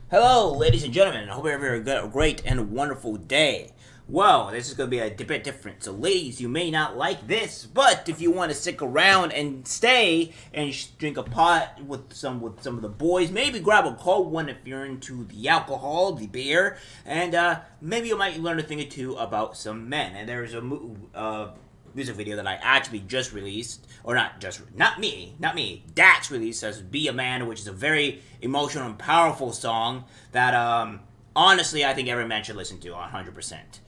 Hello, ladies and gentlemen. I hope you're having a great and wonderful day. Well, this is going to be a bit different. So, ladies, you may not like this, but if you want to stick around and stay and drink a pot with some of the boys, maybe grab a cold one if you're into the alcohol, the beer, and maybe you might learn a thing or two about some men. And there's a music video that I actually just released, or not me, Dax released as "Be a Man," which is a very emotional and powerful song that honestly I think every man should listen to 100%.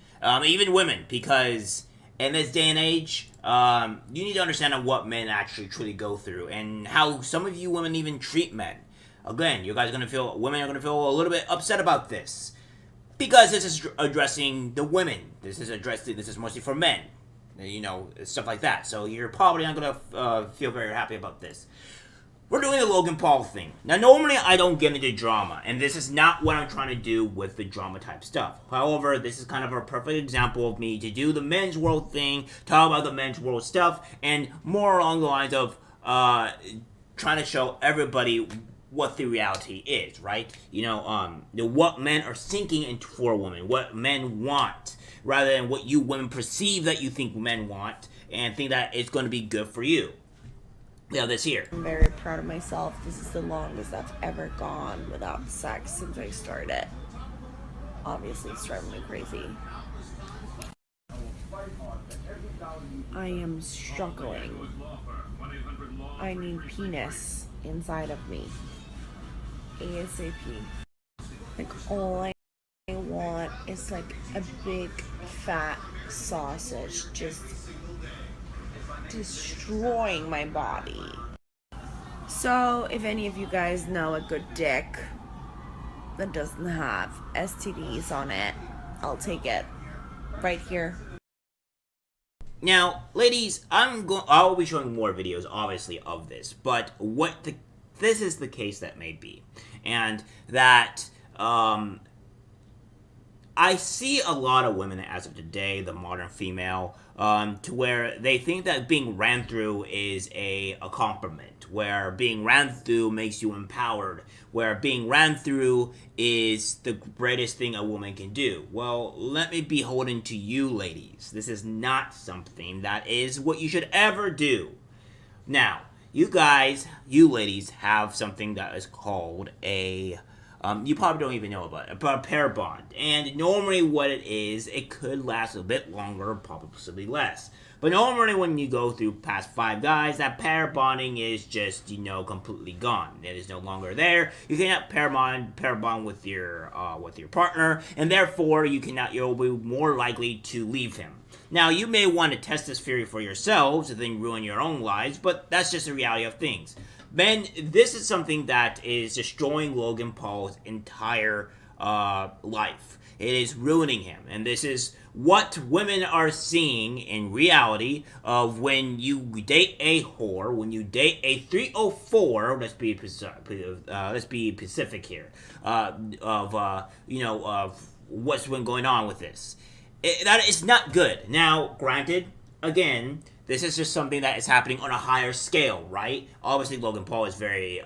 Even women, because in this day and age, you need to understand what men actually truly go through and how some of you women even treat men. Again, women are gonna feel a little bit upset about this because this is addressing the women. This is mostly for men. Stuff like that. So you're probably not gonna feel very happy about this. We're doing the Logan Paul thing. Now, normally I don't get into drama, and this is not what I'm trying to do with the drama type stuff. However, this is kind of a perfect example of me to do the men's world thing, talk about the men's world stuff, and more along the lines of trying to show everybody what the reality is, right? What men are thinking into for a woman, what men want, rather than what you women perceive that you think men want, and think that it's going to be good for you. This here. I'm very proud of myself. This is the longest I've ever gone without sex since I started. Obviously, it's driving me crazy. I am struggling. I need penis inside of me. ASAP. Like, all I want is like a big fat sausage just destroying my body. So if any of you guys know a good dick that doesn't have STDs on it, I'll take it right here. Now, ladies, I'll be showing more videos, obviously, of this, but this is the case that may be, and that I see a lot of women as of today, the modern female, to where they think that being ran through is a compliment, where being ran through makes you empowered, where being ran through is the greatest thing a woman can do. Well, let me be beholden to you, ladies. This is not something that is what you should ever do. Now, you ladies, have something that is called you probably don't even know about it, but a pair bond. And normally what it is, it could last a bit longer, possibly less. But normally when you go through past 5 guys, that pair bonding is just, completely gone. It is no longer there. You cannot pair bond with your partner, and therefore you'll be more likely to leave him. Now, you may want to test this theory for yourselves and then ruin your own lives, but that's just the reality of things. Man, this is something that is destroying Logan Paul's entire life. It is ruining him. And this is what women are seeing in reality of when you date a whore, when you date a 304, let's be specific here, of what's been going on with this. That is not good. Now, granted, again, this is just something that is happening on a higher scale, right? Obviously, Logan Paul is very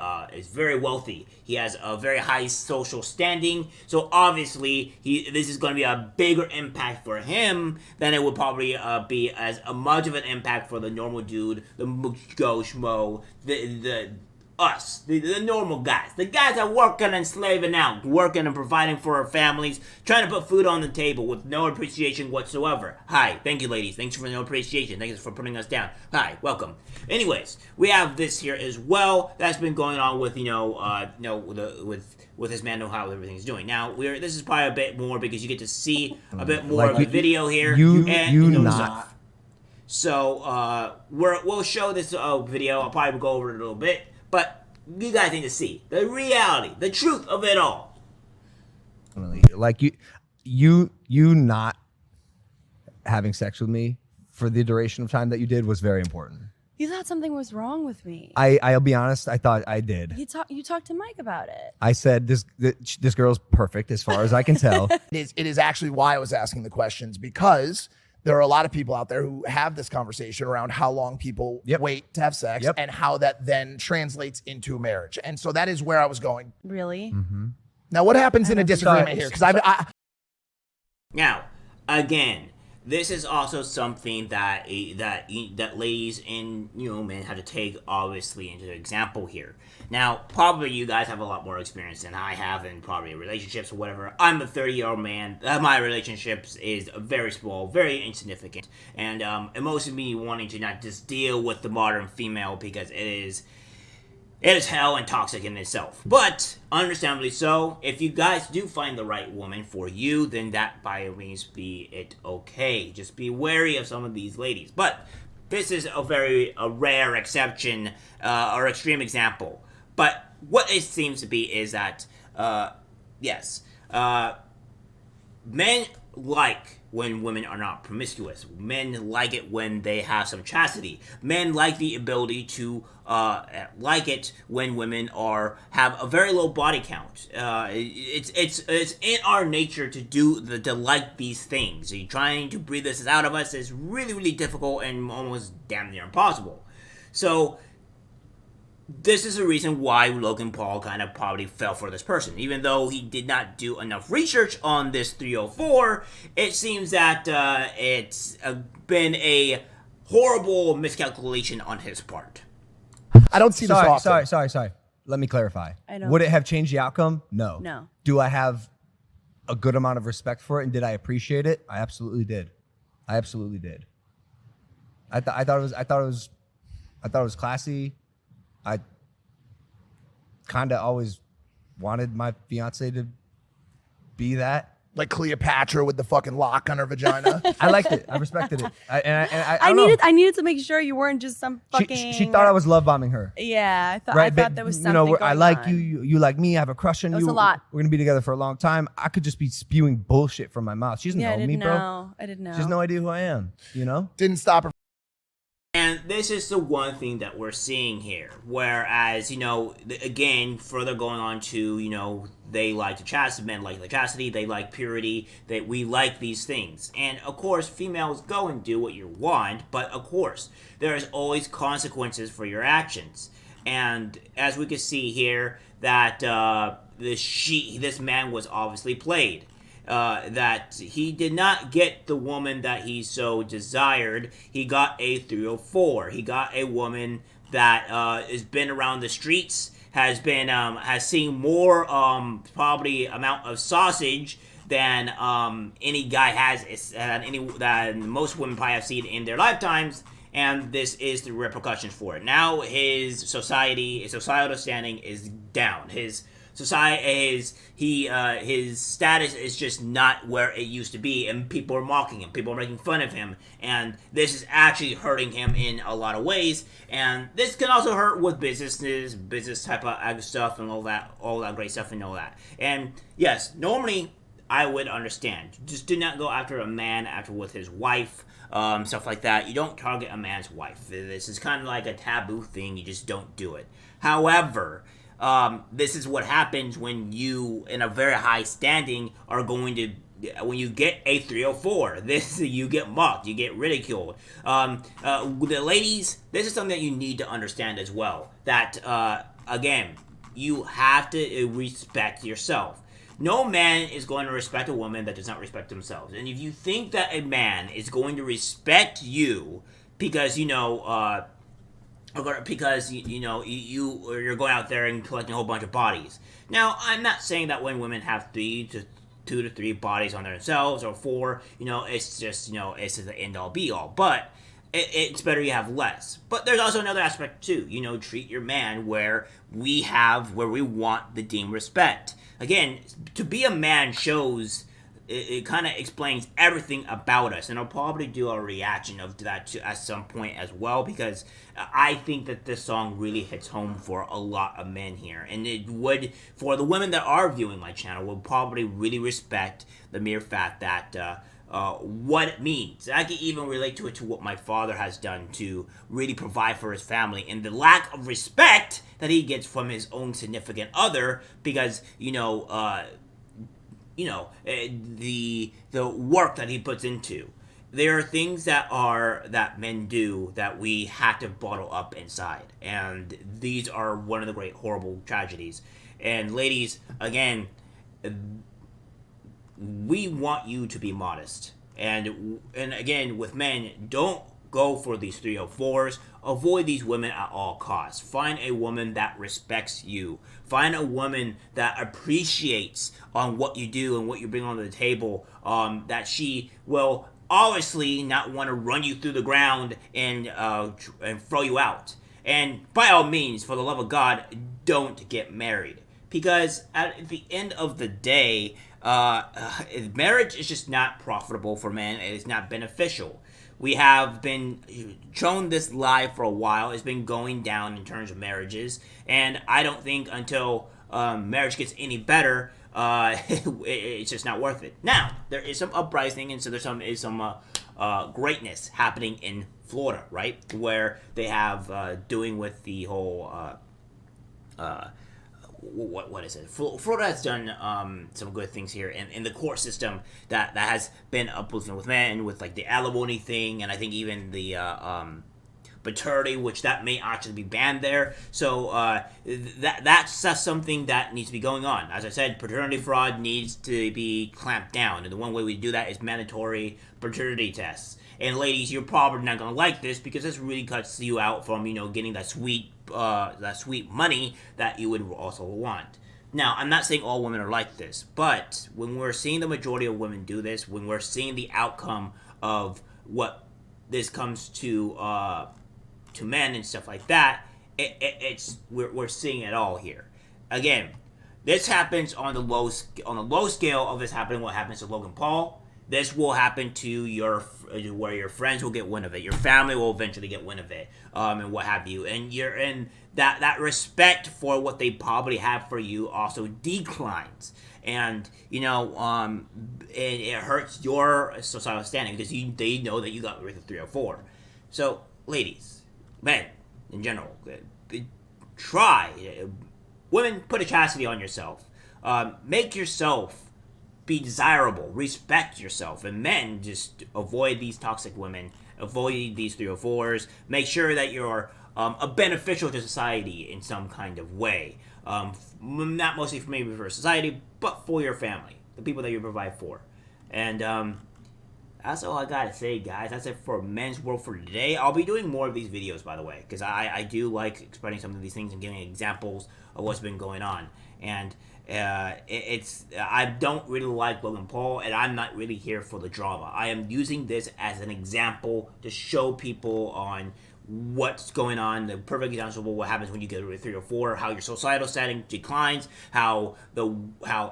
wealthy. He has a very high social standing, so obviously this is going to be a bigger impact for him than it would probably be as much of an impact for the normal dude, the Joe Schmo, the normal guys. The guys that working and slaving out, working and providing for our families, trying to put food on the table with no appreciation whatsoever. Hi, thank you, ladies. Thanks for no appreciation. Thanks for putting us down. Hi, welcome. Anyways, we have this here as well. That's been going on with with this man, know how everything's doing. Now, this is probably a bit more because you get to see a bit more of the video here. So we'll show this video. I'll probably go over it a little bit. But you guys need to see the reality, the truth of it all. Like you not having sex with me for the duration of time that you did was very important. You thought something was wrong with me. I'll be honest, I thought I did. You talked to Mike about it. I said this girl's perfect as far as I can tell. It is actually why I was asking the questions, because there are a lot of people out there who have this conversation around how long people wait to have sex and how that then translates into marriage. And so that is where I was going. Really? Mm-hmm. Now, what happens in a disagreement here? Because Now, again, this is also something that ladies and men have to take obviously into example here. Now, probably you guys have a lot more experience than I have in probably relationships or whatever. I'm a 30-year-old man. My relationships is very small, very insignificant, and most of me wanting to not just deal with the modern female because it is hell and toxic in itself. But, understandably so, if you guys do find the right woman for you, then that by all means be it okay. Just be wary of some of these ladies. But, this is a rare exception, or extreme example. But, what it seems to be is that, yes, men like when women are not promiscuous. Men like it when they have some chastity. Men like the ability to like it when women have a very low body count. It's in our nature to like these things. Trying to breathe this out of us is really, really difficult and almost damn near impossible. So this is the reason why Logan Paul kind of probably fell for this person. Even though he did not do enough research on this 304, it seems that it's been a horrible miscalculation on his part. I don't see this often. Sorry. Let me clarify. I know. Would it have changed the outcome? No. No. Do I have a good amount of respect for it, and did I appreciate it? I absolutely did. I thought it was classy. I kind of always wanted my fiance to be that. Like Cleopatra with the fucking lock on her vagina. I liked it. I respected it. I needed to make sure you weren't just some fucking. She thought I was love bombing her. Yeah, I Right? thought there was something. Going I like on. you like me. I have a crush on you. It was a lot. We're gonna be together for a long time. I could just be spewing bullshit from my mouth. She doesn't know me, bro. I didn't know. She has no idea who I am. Didn't stop her. And this is the one thing that we're seeing here. Whereas, again, further going on to, they like the chastity, men like the chastity, they like purity, that we like these things. And, of course, females go and do what you want, but, of course, there is always consequences for your actions. And as we can see here, that this man was obviously played. That he did not get the woman that he so desired. He got a 304. He got a woman that has been around the streets, has seen more probably amount of sausage than any guy has, than most women probably have seen in their lifetimes. And this is the repercussions for it. Now his societal standing is down. His status is just not where it used to be, and people are mocking him, people are making fun of him, and this is actually hurting him in a lot of ways. And this can also hurt with business type of stuff and all that great stuff and all that. And yes, normally I would understand. Just do not go after a man with his wife, stuff like that. You don't target a man's wife. This is kind of like a taboo thing. You just don't do it. However, this is what happens when you, in a very high standing, are going to, when you get a 304, you get mocked, you get ridiculed. The ladies, this is something that you need to understand as well. That, again, you have to respect yourself. No man is going to respect a woman that does not respect themselves. And if you think that a man is going to respect you because, you're going out there and collecting a whole bunch of bodies. Now, I'm not saying that when women have 2 to 3 bodies on themselves or 4, it's just the end all be all. But it's better you have less. But there's also another aspect too. Treat your man where we want the deemed respect. Again, to be a man shows. It kind of explains everything about us, and I'll probably do a reaction of that at some point as well, because I think that this song really hits home for a lot of men here, and it would, for the women that are viewing my channel, will probably really respect the mere fact that what it means. I can even relate to it to what my father has done to really provide for his family, and the lack of respect that he gets from his own significant other, because the work that he puts into. There are things that men do that we have to bottle up inside, and these are one of the great horrible tragedies. And ladies, again, we want you to be modest. And again, with men, don't go for these 304s. Avoid these women at all costs. Find a woman that respects you. Find a woman that appreciates what you do and what you bring onto the table. That she will obviously not want to run you through the ground and throw you out. And by all means, for the love of God, don't get married. Because at the end of the day, marriage is just not profitable for men. It is not beneficial. We have been shown this lie for a while. It's been going down in terms of marriages. And I don't think until marriage gets any better, it's just not worth it. Now, there is some uprising, and so there's some greatness happening in Florida, right? Where they have doing with the whole what is it? Florida has done some good things here in the court system that has been uplifting with men, with like the alimony thing, and I think even the paternity, which that may actually be banned there. So that's something that needs to be going on. As I said, paternity fraud needs to be clamped down, and the one way we do that is mandatory paternity tests. And ladies, you're probably not gonna like this because this really cuts you out from getting that sweet money that you would also want. Now, I'm not saying all women are like this, but when we're seeing the majority of women do this, when we're seeing the outcome of what this comes to men and stuff like that, we're seeing it all here. Again, this happens on the low scale of this happening. What happens to Logan Paul? This will happen to where your friends will get wind of it, your family will eventually get wind of it, and what have you, and that respect for what they probably have for you also declines, and it hurts your societal standing because they know that you got rid of 304. So, ladies, men in general, try. Women, put a chastity on yourself. Make yourself be desirable, respect yourself, and men, just avoid these toxic women, avoid these 304s, make sure that you're a beneficial to society in some kind of way, not mostly for maybe for society, but for your family, the people that you provide for. And that's all I gotta say, guys. That's it for Men's World for today. I'll be doing more of these videos, by the way, because I do like explaining some of these things and giving examples of what's been going on. And I don't really like Logan Paul, and I'm not really here for the drama. I am using this as an example to show people on what's going on, the perfect example of what happens when you get rid of 304, how your societal setting declines, how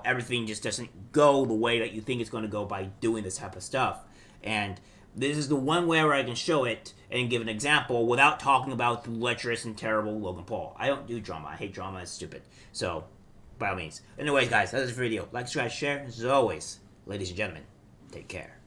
everything just doesn't go the way that you think it's going to go by doing this type of stuff. And this is the one way where I can show it and give an example without talking about the lecherous and terrible Logan Paul. I don't do drama. I hate drama. It's stupid. So, by all means. Anyways, guys, that's the video. Like, subscribe, share. As always, ladies and gentlemen, take care.